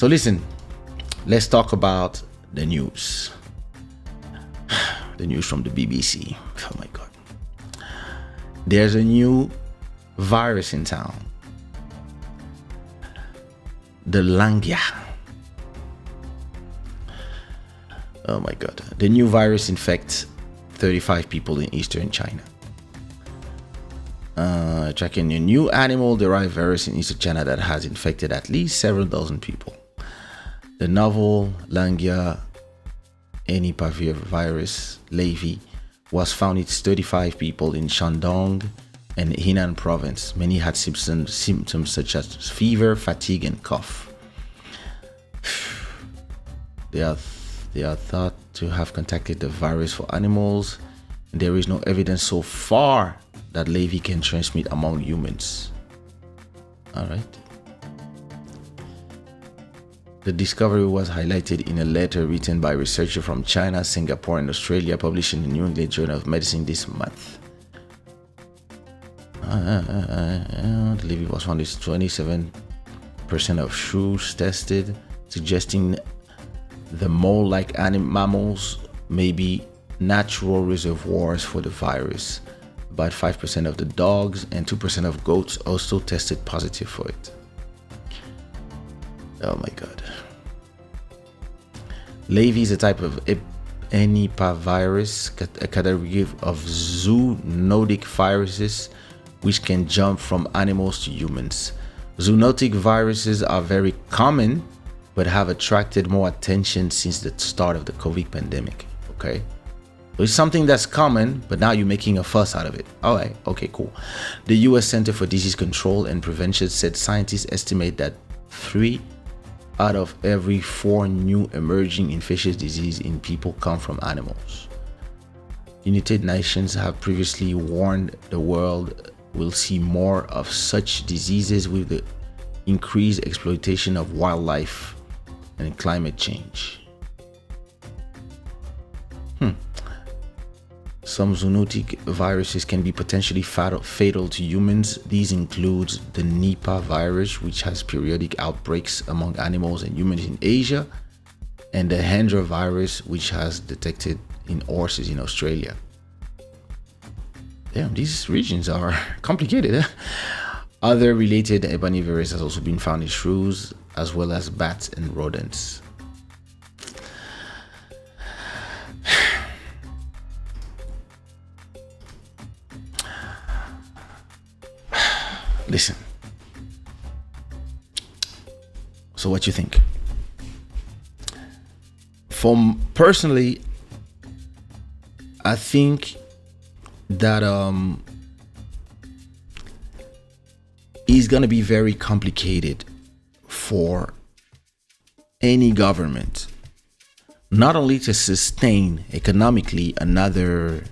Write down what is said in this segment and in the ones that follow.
So listen, let's talk about the news. The news from the BBC. Oh my God. There's a new virus in town. The Langya. Oh my God. The new virus infects 35 people in eastern China. Tracking a new animal-derived virus in eastern China that has infected at least several dozen people. The novel Langya virus, Levi, was found in 35 people in Shandong and Henan province. Many had symptoms such as fever, fatigue, and cough. They are thought to have contacted the virus for animals. There is no evidence so far that Levi can transmit among humans. All right. The discovery was highlighted in a letter written by researchers from China, Singapore, and Australia, published in the New England Journal of Medicine this month. The Levi was found in 27% of shrews tested, suggesting the mole-like mammals may be natural reservoirs for the virus. About 5% of the dogs and 2% of goats also tested positive for it. Oh my God. Levi is a type of virus, a category of zoonotic viruses which can jump from animals to humans. Zoonotic viruses are very common but have attracted more attention since the start of the COVID pandemic. Okay. So it's something that's common, but now you're making a fuss out of it. All right. Okay, cool. The U.S. Center for Disease Control and Prevention said scientists estimate that 3 out of every 4 new emerging infectious disease in people come from animals. United Nations have previously warned the world will see more of such diseases with the increased exploitation of wildlife and climate change. Some zoonotic viruses can be potentially fatal to humans. These include the Nipah virus, which has periodic outbreaks among animals and humans in Asia, and the Hendra virus, which has detected in horses in Australia. Damn, these regions are complicated. Eh? Other related Ebony virus has also been found in shrews, as well as bats and rodents. Listen. So what you think? Personally, I think that it's gonna be very complicated for any government not only to sustain economically another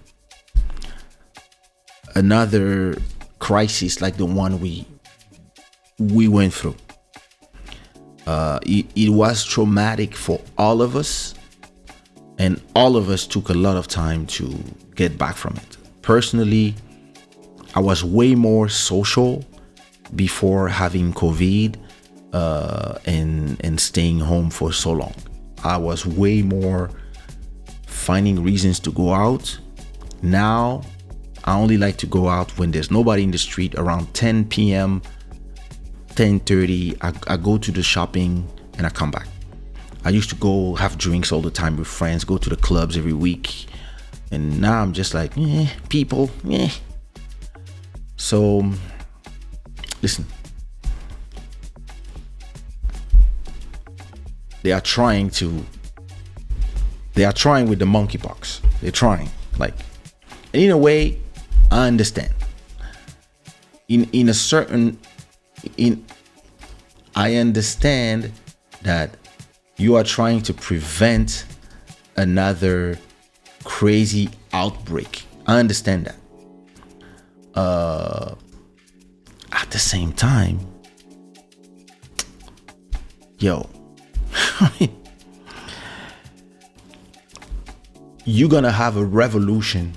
crisis like the one we went through. It was traumatic for all of us, and all of us took a lot of time to get back from it. Personally, I was way more social before having COVID and staying home for so long. I was way more finding reasons to go out. Now I only like to go out when there's nobody in the street around 10 p.m., 10:30. I go to the shopping and I come back. I used to go have drinks all the time with friends, go to the clubs every week. And now I'm just like, people. So, listen. They are trying with the monkeypox. They're trying. Like, and in a way, I understand. I understand that you are trying to prevent another crazy outbreak. I understand that. At the same time, you're gonna have a revolution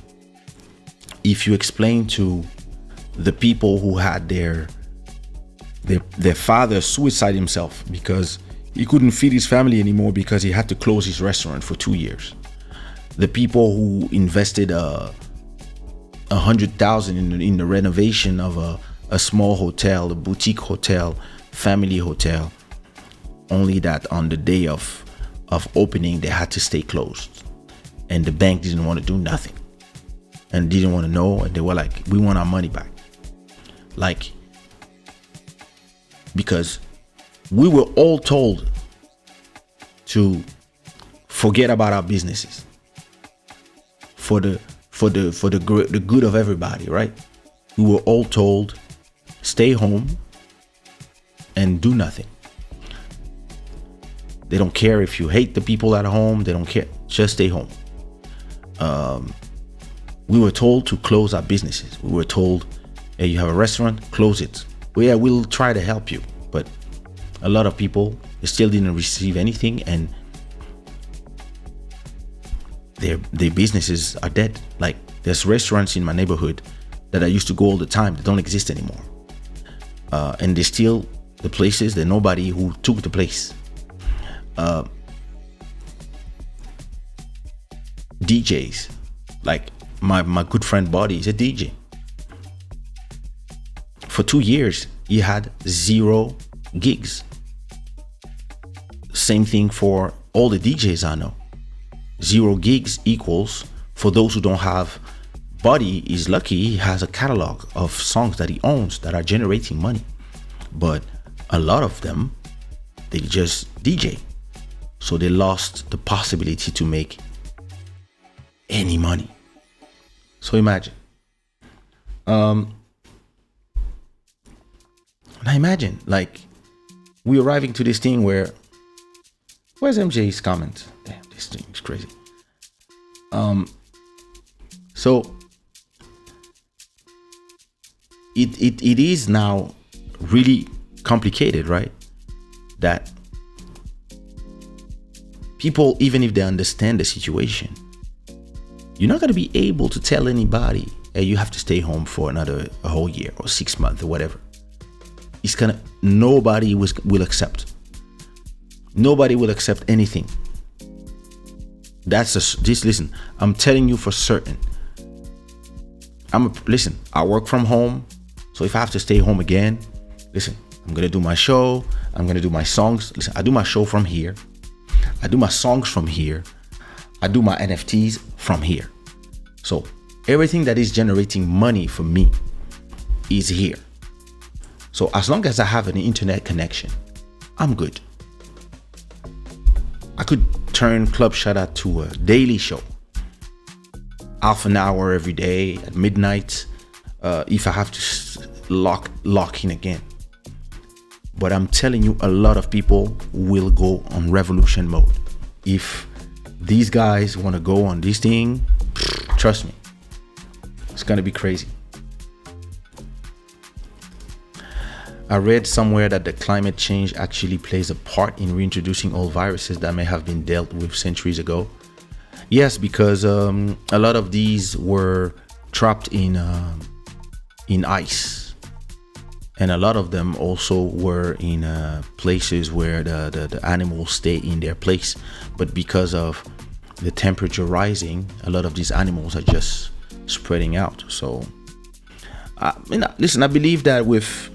if you explain to the people who had their father suicide himself because He couldn't feed his family anymore because he had to close his restaurant for 2 years. The people who invested 100,000 in the renovation of a small hotel, a boutique hotel, family hotel, only that on the day of opening they had to stay closed, and the bank didn't want to do nothing and didn't want to know, and they were like, we want our money back. Like, because we were all told to forget about our businesses for the good of everybody, right? We were all told, stay home and do nothing. They don't care if you hate the people at home. They don't care. Just stay home. We were told to close our businesses. We were told, hey, you have a restaurant, close it. Well, yeah, we'll try to help you. But a lot of people still didn't receive anything, and their businesses are dead. Like, there's restaurants in my neighborhood that I used to go all the time that don't exist anymore. And they still the places. There's nobody who took the place. DJs, like my good friend Buddy is a DJ. For 2 years, he had 0 gigs. Same thing for all the DJs I know. 0 gigs equals, for those who don't have, Buddy is lucky he has a catalog of songs that he owns that are generating money. But a lot of them, they just DJ. So they lost the possibility to make any money. So imagine. Now imagine, like, we arriving to this thing where, where's MJ's comment? Damn, this thing is crazy. So it is now really complicated, right? That people, even if they understand the situation, you're not going to be able to tell anybody, hey, you have to stay home for a whole year or 6 months or whatever. It's gonna, nobody will accept. Nobody will accept anything. Listen, I'm telling you for certain. Listen, I work from home, so if I have to stay home again, listen, I'm gonna do my show, I'm gonna do my songs. Listen, I do my show from here, I do my songs from here, I do my NFTs from here. So everything that is generating money for me is here. So as long as I have an internet connection, I'm good. I could turn Club Shada to a daily show, half an hour every day at midnight, if I have to lock in again. But I'm telling you, a lot of people will go on revolution mode. If these guys want to go on this thing, trust me, it's gonna be crazy. I read somewhere that the climate change actually plays a part in reintroducing old viruses that may have been dealt with centuries ago. Yes, because a lot of these were trapped in ice, and a lot of them also were in places where the animals stay in their place. But because of the temperature rising, a lot of these animals are just spreading out. So, listen, I believe that with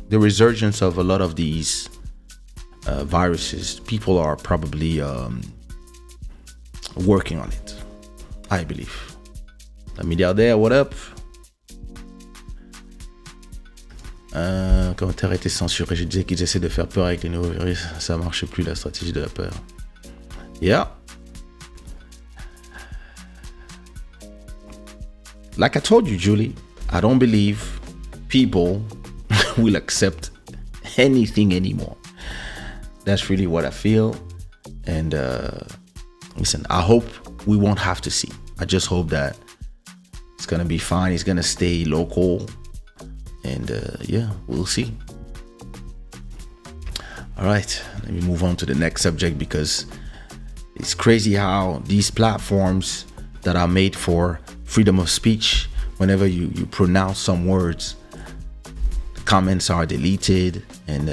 the resurgence of a lot of these viruses, people are probably working on it, I believe. La milliardaire, what up? Commentaire a été censuré. Je disais qu'ils essaient de faire peur avec les nouveaux virus. Ça marche plus, la stratégie de la peur. Yeah. Like I told you, Julie, I don't believe people will accept anything anymore. That's really what I feel. And listen, I hope we won't have to see. I just hope that it's gonna be fine. It's gonna stay local, and yeah, we'll see. All right, let me move on to the next subject, because it's crazy how these platforms that are made for freedom of speech, whenever you pronounce some words, comments are deleted, and